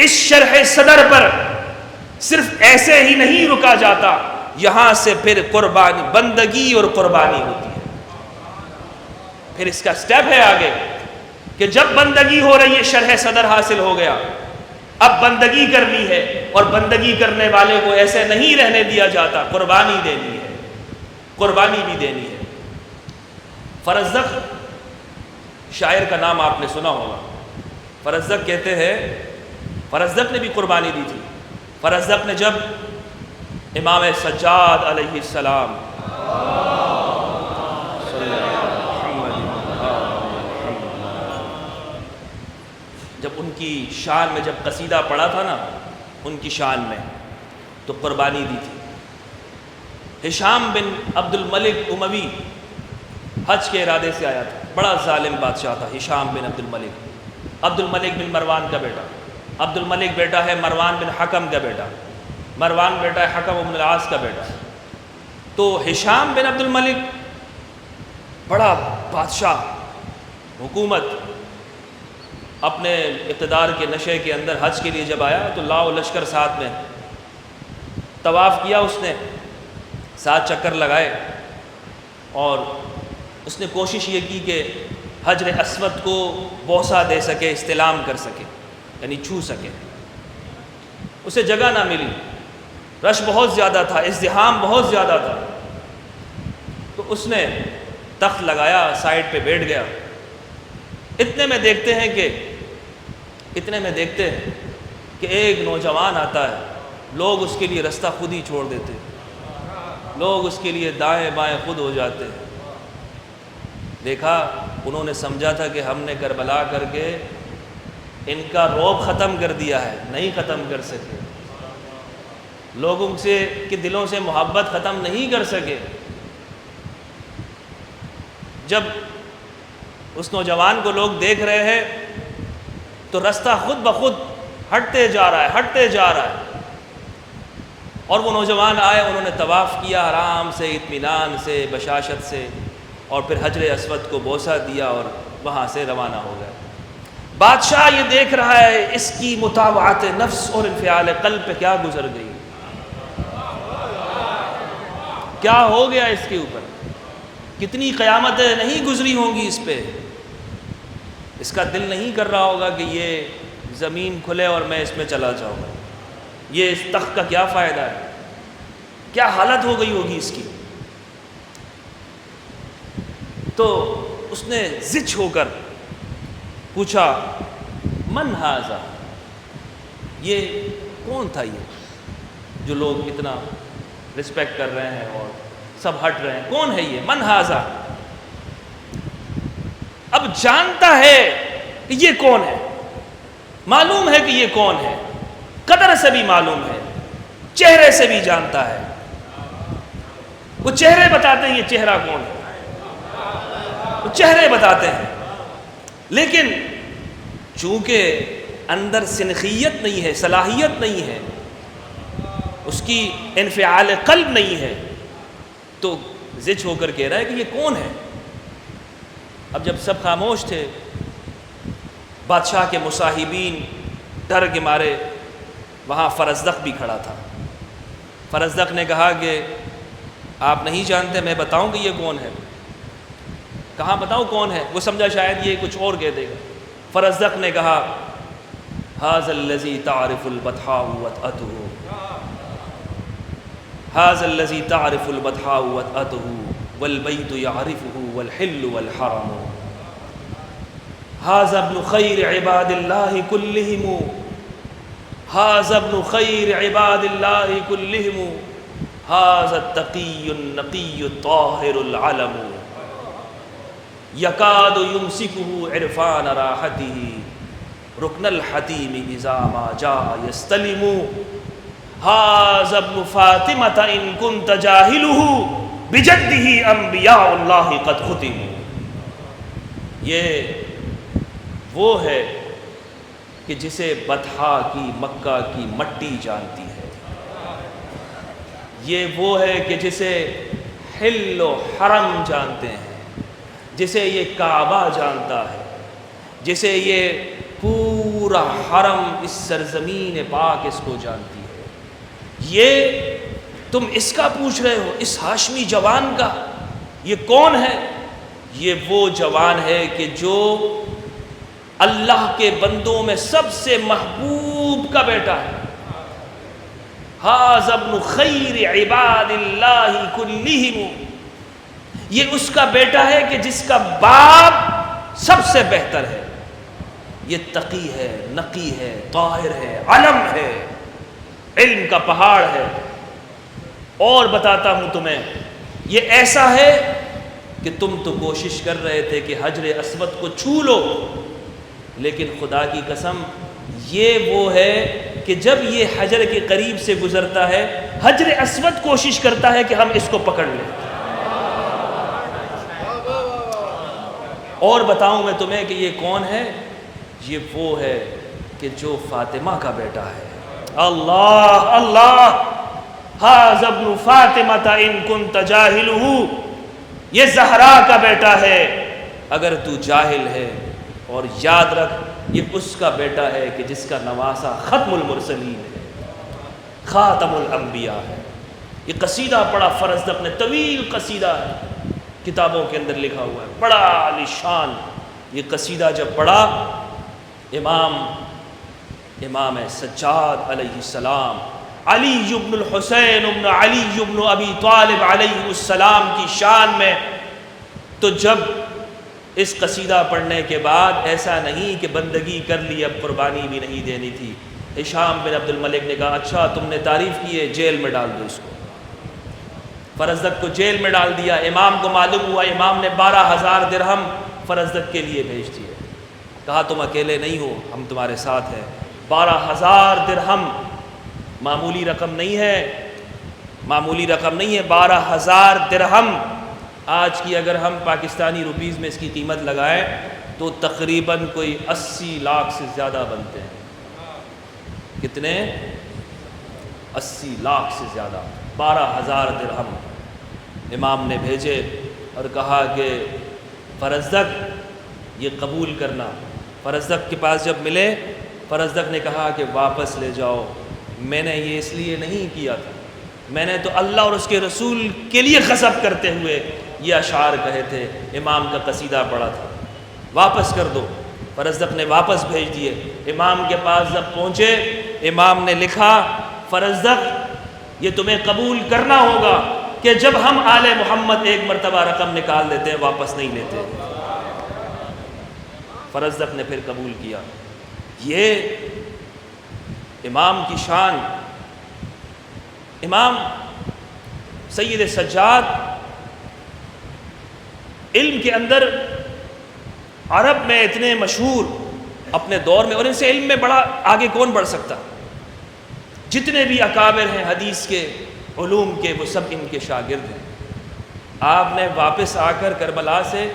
اس شرح صدر پر صرف ایسے ہی نہیں رکا جاتا، یہاں سے پھر قربانی، بندگی اور قربانی ہوتی ہے. پھر اس کا سٹیپ ہے آگے کہ جب بندگی ہو رہی ہے، شرح صدر حاصل ہو گیا، اب بندگی کرنی ہے، اور بندگی کرنے والے کو ایسے نہیں رہنے دیا جاتا، قربانی دینی ہے، قربانی بھی دینی ہے. فرزدق شاعر کا نام آپ نے سنا ہوگا. فرزدق کہتے ہیں، فرزدق نے بھی قربانی دی تھی. فرزدق نے جب امام سجاد علیہ السلام جب ان کی شان میں جب قصیدہ پڑھا تھا نا، ان کی شان میں، تو قربانی دی تھی. ہشام بن عبد الملک اموی حج کے ارادے سے آیا تھا. بڑا ظالم بادشاہ تھا ہشام بن عبد الملک. عبد الملک بن مروان کا بیٹا. عبد الملک بیٹا ہے مروان بن حکم کا بیٹا. مروان بیٹا ہے حکم بن العاص کا بیٹا. تو ہشام بن عبد الملک بڑا بادشاہ، حکومت، اپنے اقتدار کے نشے کے اندر حج کے لیے جب آیا تو لاؤ لشکر ساتھ میں. طواف کیا اس نے، 7 چکر لگائے، اور اس نے کوشش یہ کی کہ حجر اسود کو بوسہ دے سکے، استلام کر سکے، یعنی چھو سکے. اسے جگہ نہ ملی، رش بہت زیادہ تھا، ازدحام بہت زیادہ تھا. تو اس نے تخت لگایا، سائڈ پہ بیٹھ گیا. اتنے میں دیکھتے ہیں کہ ایک نوجوان آتا ہے. لوگ اس کے لیے رستہ خود ہی چھوڑ دیتے، لوگ اس کے لیے دائیں بائیں خود ہو جاتے. دیکھا، انہوں نے سمجھا تھا کہ ہم نے کربلا کر کے ان کا رعب ختم کر دیا ہے، نہیں ختم کر سکے. لوگوں سے کہ دلوں سے محبت ختم نہیں کر سکے. جب اس نوجوان کو لوگ دیکھ رہے ہیں تو رستہ خود بخود ہٹتے جا رہا ہے. اور وہ نوجوان آئے، انہوں نے طواف کیا آرام سے، اطمینان سے، بشاشت سے، اور پھر حجر اسود کو بوسہ دیا اور وہاں سے روانہ ہو گئے. بادشاہ یہ دیکھ رہا ہے اس کی مطاوعت نفس اور انفعال قلب پہ کیا گزر گئی، کیا ہو گیا اس کے اوپر، کتنی قیامتیں نہیں گزری ہوں گی اس پہ. اس کا دل نہیں کر رہا ہوگا کہ یہ زمین کھلے اور میں اس میں چلا جاؤں گا، یہ اس تخت کا کیا فائدہ ہے. کیا حالت ہو گئی ہوگی اس کی. تو اس نے زچ ہو کر پوچھا، من ھذا، یہ کون تھا، یہ جو لوگ اتنا رسپیکٹ کر رہے ہیں اور سب ہٹ رہے ہیں، کون ہے یہ، من ھذا. اب جانتا ہے کہ یہ کون ہے، معلوم ہے کہ یہ کون ہے، قدر سے بھی معلوم ہے، چہرے سے بھی جانتا ہے. وہ چہرے بتاتے ہیں یہ چہرہ کون ہے، وہ چہرے بتاتے ہیں. لیکن چونکہ اندر سنخیت نہیں ہے، صلاحیت نہیں ہے، اس کی انفعال قلب نہیں ہے، تو زچ ہو کر کہہ رہا ہے کہ یہ کون ہے. اب جب سب خاموش تھے، بادشاہ کے مصاحبین ڈر کے مارے، وہاں فرزدق بھی کھڑا تھا. فرزدق نے کہا کہ آپ نہیں جانتے، میں بتاؤں کہ یہ کون ہے. کہاں بتاؤں کون ہے، وہ سمجھا شاید یہ کچھ اور کہہ دے گا. فرزدق نے کہا، ھذا الذی تعرف البطحاء وطأتہ، ھذا الذی تعرف البطحاء وطأتہ والبیت یعرفہ والحل والحرم، ھذا ابن خیر عباد اللہ کلہم، ھذا ابن خیر عباد اللہ کلہم، ھذا التقی النقی الطاہر العلم، یکاد یمسکہ عرفان راحتہ رکن الحتیم اذا ما جاء یستلم، ھذا ابن فاطمۃ ان کنت جاہلہ بجدہ انبیاء اللہ قد ختموا. یہ وہ ہے کہ جسے بطحا کی مکہ کی مٹی جانتی ہے، یہ وہ ہے کہ جسے حل و حرم جانتے ہیں، جسے یہ کعبہ جانتا ہے، جسے یہ پورا پورا حرم اس سرزمین پاک اس کو جانتی ہے۔ یہ تم اس کا پوچھ رہے ہو، اس ہاشمی جوان کا؟ یہ کون ہے؟ یہ وہ جوان ہے کہ جو اللہ کے بندوں میں سب سے محبوب کا بیٹا ہے۔ ھذا ابن خیر عباد اللہ کلہم، یہ اس کا بیٹا ہے کہ جس کا باپ سب سے بہتر ہے۔ یہ تقی ہے، نقی ہے، طاہر ہے، علم ہے، علم کا پہاڑ ہے۔ اور بتاتا ہوں تمہیں، یہ ایسا ہے کہ تم تو کوشش کر رہے تھے کہ حجر اسود کو چھو لو، لیکن خدا کی قسم یہ وہ ہے کہ جب یہ حجر کے قریب سے گزرتا ہے، حجر اسود کوشش کرتا ہے کہ ہم اس کو پکڑ لیں۔ اور بتاؤں میں تمہیں کہ یہ کون ہے؟ یہ وہ ہے کہ جو فاطمہ کا بیٹا ہے۔ اللہ اللہ، ھذا ابن فاطمہ ان کنت جاہلہ، یہ زہرا کا بیٹا ہے اگر تو جاہل ہے۔ اور یاد رکھ، یہ اس کا بیٹا ہے کہ جس کا نواسہ ختم المرسلین ہے، خاتم الانبیاء ہے۔ یہ قصیدہ پڑھا فرزدق نے، طویل قصیدہ ہے، کتابوں کے اندر لکھا ہوا ہے، بڑا عالی شان۔ یہ قصیدہ جب پڑھا، امام سجاد علیہ السلام، علی بن الحسین بن علی بن ابی طالب علیہ السلام کی شان میں، تو جب اس قصیدہ پڑھنے کے بعد ایسا نہیں کہ بندگی کر لی، اب قربانی بھی نہیں دینی تھی، ہشام بن عبد الملک نے کہا اچھا تم نے تعریف کی ہے، جیل میں ڈال دو اس کو۔ فرزدق کو جیل میں ڈال دیا۔ امام کو معلوم ہوا، امام نے 12,000 درہم فرزدق کے لیے بھیج دیے، کہا تم اکیلے نہیں ہو، ہم تمہارے ساتھ ہیں۔ 12,000 درہم معمولی رقم نہیں ہے، معمولی رقم نہیں ہے۔ 12,000 درہم آج کی اگر ہم پاکستانی روپیز میں اس کی قیمت لگائیں تو تقریباً کوئی 80 لاکھ سے زیادہ بنتے ہیں۔ کتنے؟ 80 لاکھ سے زیادہ۔ 12,000 درہم امام نے بھیجے اور کہا کہ فرزدق یہ قبول کرنا۔ فرزدق کے پاس جب ملے، فرزدق نے کہا کہ واپس لے جاؤ، میں نے یہ اس لیے نہیں کیا تھا، میں نے تو اللہ اور اس کے رسول کے لیے غضب کرتے ہوئے یہ اشعار کہے تھے، امام کا قصیدہ پڑھا تھا، واپس کر دو۔ فرزدق نے واپس بھیج دیے۔ امام کے پاس جب پہنچے، امام نے لکھا فرزدق یہ تمہیں قبول کرنا ہوگا کہ جب ہم آل محمد ایک مرتبہ رقم نکال لیتے ہیں واپس نہیں لیتے۔ فرزدق نے پھر قبول کیا۔ یہ امام کی شان۔ امام سید سجاد علم کے اندر عرب میں اتنے مشہور اپنے دور میں، اور ان سے علم میں بڑا آگے کون بڑھ سکتا؟ جتنے بھی اکابر ہیں حدیث کے، علوم کے، وہ سب ان کے شاگرد ہیں۔ آپ نے واپس آ کر کربلا سے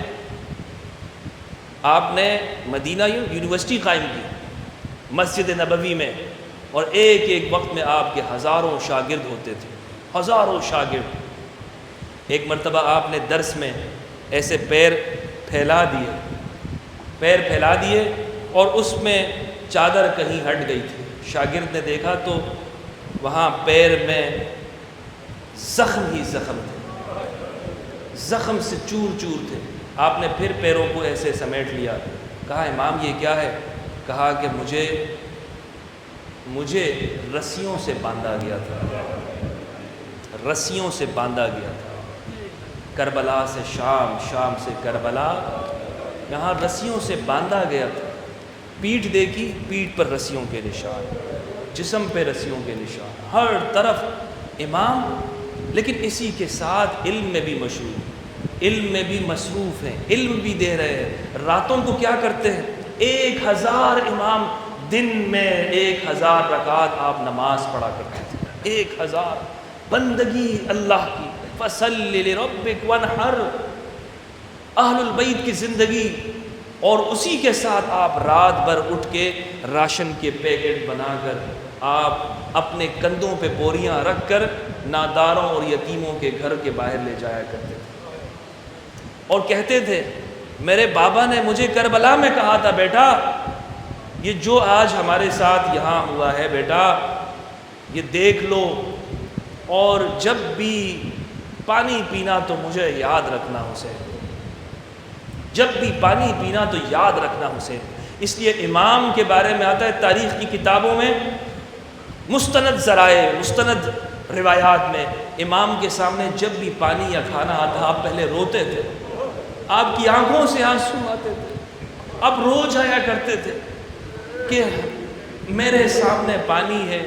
آپ نے مدینہ یونیورسٹی قائم کی مسجد نبوی میں، اور ایک ایک وقت میں آپ کے ہزاروں شاگرد ہوتے تھے، ہزاروں شاگرد۔ ایک مرتبہ آپ نے درس میں ایسے پیر پھیلا دیے اور اس میں چادر کہیں ہٹ گئی تھی۔ شاگرد نے دیکھا تو وہاں پیر میں زخم ہی زخم تھے، زخم سے چور چور تھے۔ آپ نے پھر پیروں کو ایسے سمیٹ لیا، کہا امام یہ کیا ہے؟ کہا کہ مجھے رسیوں سے باندھا گیا تھا، رسیوں سے باندھا گیا تھا۔ کربلا سے شام، شام سے کربلا، یہاں رسیوں سے باندھا گیا تھا۔ پیٹھ دیکھی، پیٹھ پر رسیوں کے نشان، جسم پہ رسیوں کے نشان، ہر طرف امام۔ لیکن اسی کے ساتھ علم میں بھی مشہور، علم میں بھی مصروف ہیں، علم بھی دے رہے ہیں۔ راتوں کو کیا کرتے ہیں؟ 1000 امام دن میں 1000 رکعت آپ نماز پڑھا کرتے تھے، 1000 بندگی اللہ کی۔ فَصَلِّ لِرَبِّكَ وَانْحَرْ، اہل البیت کی زندگی، اور اسی کے ساتھ آپ رات بھر اٹھ کے راشن کے پیکٹ بنا کر آپ اپنے کندھوں پہ بوریاں رکھ کر ناداروں اور یتیموں کے گھر کے باہر لے جایا کرتے تھے، اور کہتے تھے میرے بابا نے مجھے کربلا میں کہا تھا بیٹا یہ جو آج ہمارے ساتھ یہاں ہوا ہے بیٹا، یہ دیکھ لو، اور جب بھی پانی پینا تو مجھے یاد رکھنا حسین، جب بھی پانی پینا تو یاد رکھنا حسین۔ اس لیے امام کے بارے میں آتا ہے تاریخ کی کتابوں میں، مستند ذرائع، مستند روایات میں، امام کے سامنے جب بھی پانی یا کھانا آتا آپ پہلے روتے تھے، آپ کی آنکھوں سے آنسو آتے تھے، آپ رو جایا کرتے تھے کہ میرے سامنے پانی ہے،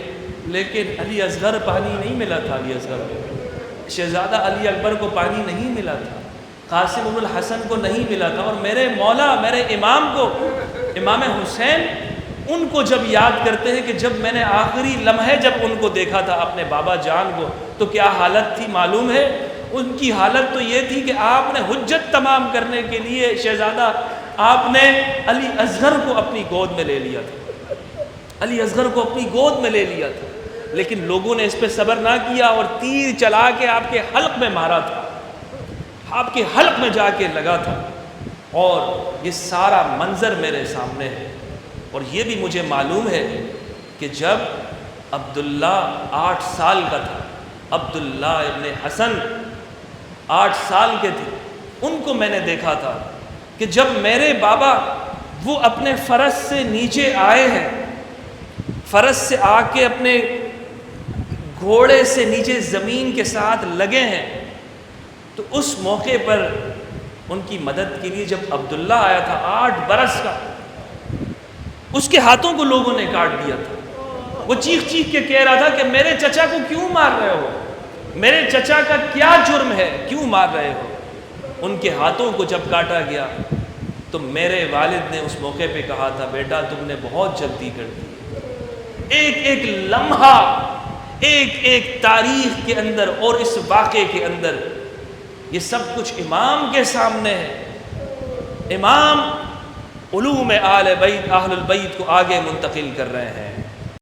لیکن علی اصغر پانی نہیں ملا تھا، علی اصغر کو، شہزادہ علی اکبر کو پانی نہیں ملا تھا، قاسم ابن الحسن کو نہیں ملا تھا، اور میرے مولا، میرے امام کو، امام حسین، ان کو جب یاد کرتے ہیں کہ جب میں نے آخری لمحے جب ان کو دیکھا تھا اپنے بابا جان کو تو کیا حالت تھی معلوم ہے؟ ان کی حالت تو یہ تھی کہ آپ نے حجت تمام کرنے کے لیے شہزادہ آپ نے علی اصغر کو اپنی گود میں لے لیا تھا، علی اصغر کو اپنی گود میں لے لیا تھا، لیکن لوگوں نے اس پہ صبر نہ کیا اور تیر چلا کے آپ کے حلق میں مارا تھا، آپ کے حلق میں جا کے لگا تھا، اور یہ سارا منظر میرے سامنے ہے۔ اور یہ بھی مجھے معلوم ہے کہ جب عبداللہ 8 سال کا تھا، عبداللہ ابن حسن 8 سال کے تھے، ان کو میں نے دیکھا تھا کہ جب میرے بابا وہ اپنے فرس سے نیچے آئے ہیں، فرس سے آ کے اپنے گھوڑے سے نیچے زمین کے ساتھ لگے ہیں، تو اس موقع پر ان کی مدد کے لیے جب عبداللہ آیا تھا 8 برس کا، اس کے ہاتھوں کو لوگوں نے کاٹ دیا تھا، وہ چیخ چیخ کے کہہ رہا تھا کہ میرے چچا کو کیوں مار رہے ہو، میرے چچا کا کیا جرم ہے، کیوں مار رہے ہو؟ ان کے ہاتھوں کو جب کاٹا گیا تو میرے والد نے اس موقع پہ کہا تھا بیٹا تم نے بہت جلدی کر دی، ایک ایک لمحہ، ایک ایک تاریخ کے اندر اور اس واقعے کے اندر یہ سب کچھ امام کے سامنے ہے، امام علوم آل بیت، اہل البیت کو آگے منتقل کر رہے ہیں۔